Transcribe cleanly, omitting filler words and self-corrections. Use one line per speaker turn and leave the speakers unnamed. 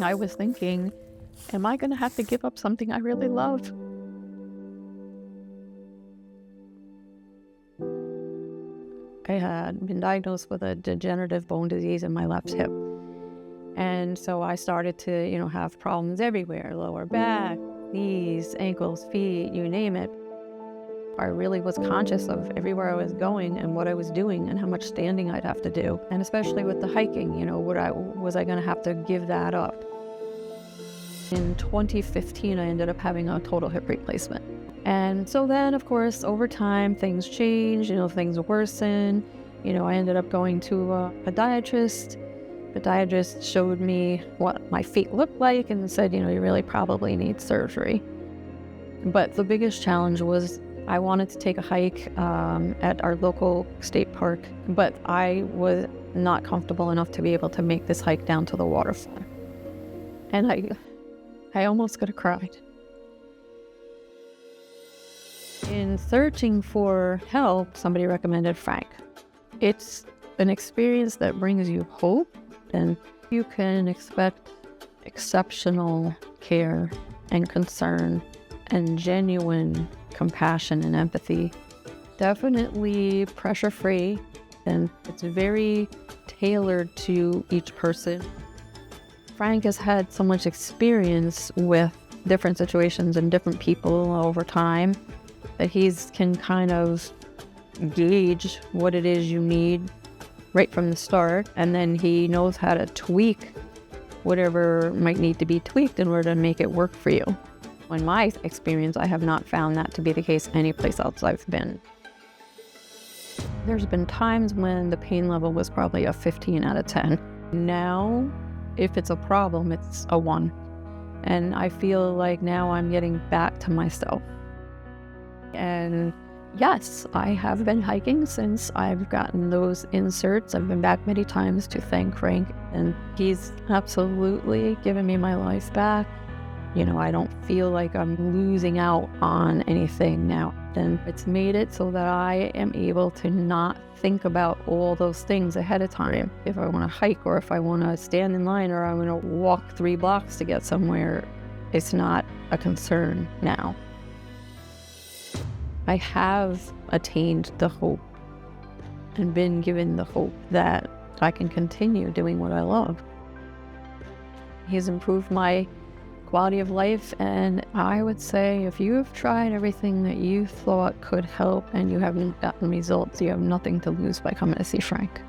I was thinking, am I going to have to give up something I really love? I had been diagnosed with a degenerative bone disease in my left hip. And so I started to, have problems everywhere, lower back, knees, ankles, feet, you name it. I really was conscious of everywhere I was going and what I was doing and how much standing I'd have to do. And especially with the hiking, was I going to have to give that up? In 2015, I ended up having a total hip replacement. And so then, of course, over time, things change, things worsen. I ended up going to a podiatrist. The podiatrist showed me what my feet looked like and said, you really probably need surgery. But the biggest challenge was I wanted to take a hike at our local state park, but I was not comfortable enough to be able to make this hike down to the waterfall. And I almost could have cried. In searching for help, somebody recommended Frank. It's an experience that brings you hope, and you can expect exceptional care and concern and genuine compassion and empathy. Definitely pressure-free, and it's very tailored to each person. Frank has had so much experience with different situations and different people over time that can kind of gauge what it is you need right from the start, and then he knows how to tweak whatever might need to be tweaked in order to make it work for you. In my experience, I have not found that to be the case anyplace else I've been. There's been times when the pain level was probably a 15 out of 10. Now, if it's a problem, it's a 1. And I feel like now I'm getting back to myself. And yes, I have been hiking since I've gotten those inserts. I've been back many times to thank Frank, and he's absolutely given me my life back. I don't feel like I'm losing out on anything now. And it's made it so that I am able to not think about all those things ahead of time. If I want to hike, or if I want to stand in line, or I want to walk 3 blocks to get somewhere, it's not a concern now. I have attained the hope and been given the hope that I can continue doing what I love. He's improved my quality of life, and I would say if you have tried everything that you thought could help and you haven't gotten results, you have nothing to lose by coming to see Frank.